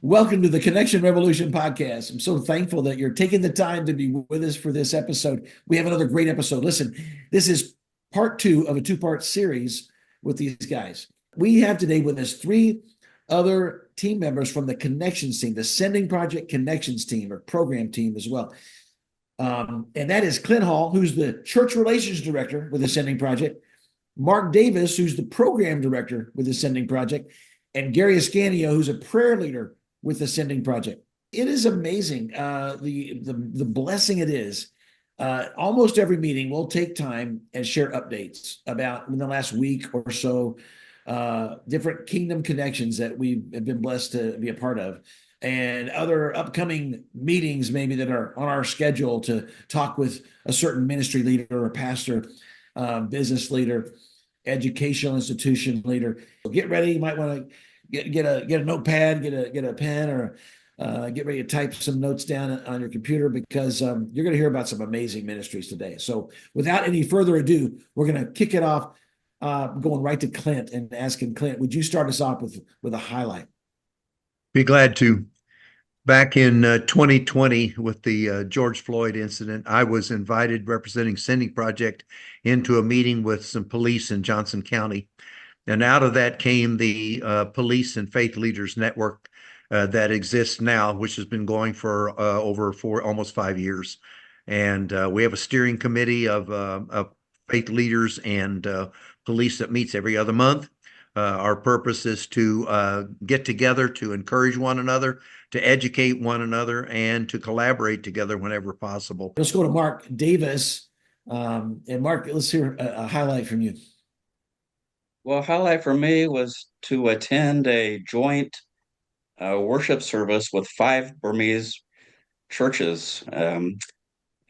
Welcome to the Connection Revolution podcast. I'm so thankful that you're taking the time to be with us for this episode. We have another great episode. Listen, this is part two of a two-part series with these guys. We have today with us three other team members from the Connections team, the Sending Project Connections team or program team as well. And that is Clint Hall, who's the Church Relations Director with the Sending Project, Mark Davis, who's the Program Director with the Sending Project, and Gary Ascanio, who's a prayer leader with the Sending Project. It is amazing the blessing it is. Almost every meeting we'll take time and share updates about in the last week or so, different kingdom connections that we have been blessed to be a part of, and other upcoming meetings maybe that are on our schedule to talk with a certain ministry leader or pastor, business leader, educational institution leader. So get ready. You might want to get a notepad, get a pen, or get ready to type some notes down on your computer, because you're going to hear about some amazing ministries today. So without any further ado, we're going to kick it off, going right to Clint and asking Clint, would you start us off with a highlight? Be glad to. Back in 2020 with the George Floyd incident, I was invited representing Sending Project into a meeting with some police in Johnson County. And out of that came the Police and Faith Leaders Network that exists now, which has been going for almost 5 years. And we have a steering committee of faith leaders and police that meets every other month. Our purpose is to get together to encourage one another, to educate one another, and to collaborate together whenever possible. Let's go to Mark Davis. And Mark, let's hear a highlight from you. Well, highlight for me was to attend a joint worship service with five Burmese churches. Now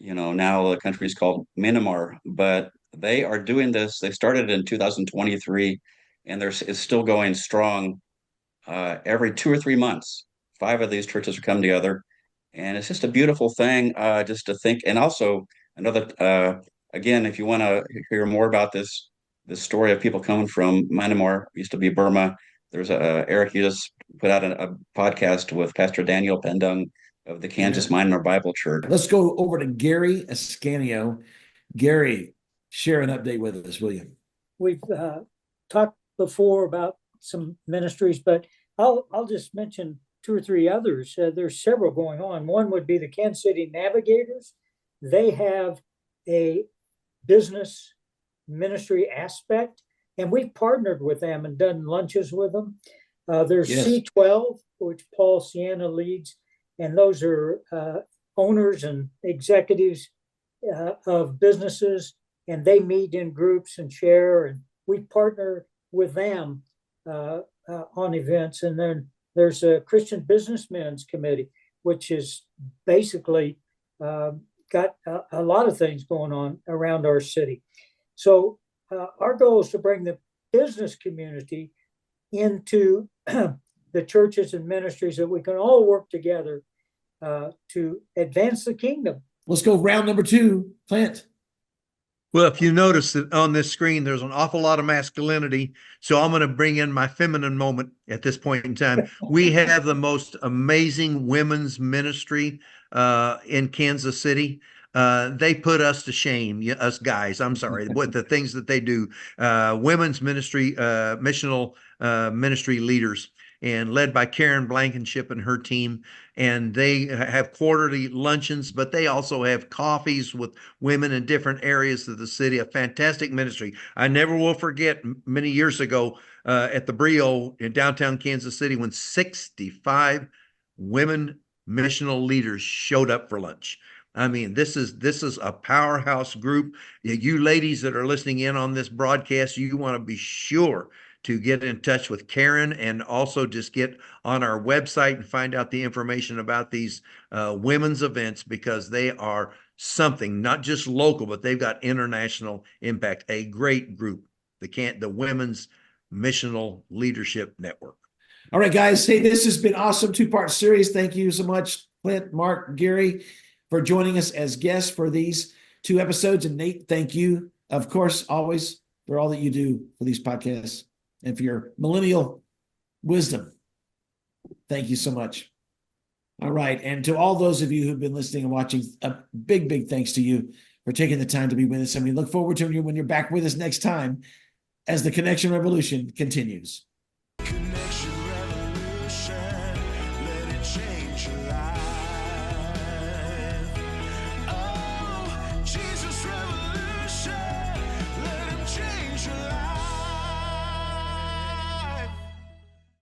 the country is called Myanmar, but they are doing this. They started in 2023, and it's still going strong. Every 2 or 3 months, five of these churches come together, and it's just a beautiful thing. Just to think, and also again, if you want to hear more about this story of people coming from Myanmar, used to be Burma. There's Eric, you just put out a podcast with Pastor Daniel Pendung of the Kansas Myanmar Bible Church. Let's go over to Gary Ascanio. Gary, share an update with us, will you? We've talked before about some ministries, but I'll just mention two or three others. There's several going on. One would be the Kansas City Navigators. They have a business ministry aspect, and we've partnered with them and done lunches with them. There's C12, which Paul Sienna leads, and those are owners and executives of businesses, and they meet in groups and share, and we partner with them on events. And then there's a Christian Businessmen's Committee, which is basically got a lot of things going on around our city. So our goal is to bring the business community into the churches and ministries, that we can all work together to advance the kingdom. Let's go round number two, Clint. Well, if you notice that on this screen, there's an awful lot of masculinity. So I'm going to bring in my feminine moment at this point in time. We have the most amazing women's ministry in Kansas City. They put us to shame, us guys. I'm sorry, what the things that they do. Women's ministry, missional ministry leaders, and led by Karen Blankenship and her team. And they have quarterly luncheons, but they also have coffees with women in different areas of the city. A fantastic ministry. I never will forget many years ago at the Brio in downtown Kansas City, when 65 women missional leaders showed up for lunch. I mean, this is a powerhouse group. You ladies that are listening in on this broadcast, you want to be sure to get in touch with Karen, and also just get on our website and find out the information about these women's events, because they are something, not just local, but they've got international impact. A great group, the Women's Missional Leadership Network. All right, guys. Hey, this has been awesome two-part series. Thank you so much, Clint, Mark, Gary, for joining us as guests for these two episodes. And Nate, thank you, of course, always for all that you do for these podcasts and for your millennial wisdom. Thank you so much. All right. And to all those of you who've been listening and watching, a big, big thanks to you for taking the time to be with us. And we look forward to you when you're back with us next time as the Connection Revolution continues. Connection Revolution, let it change your life.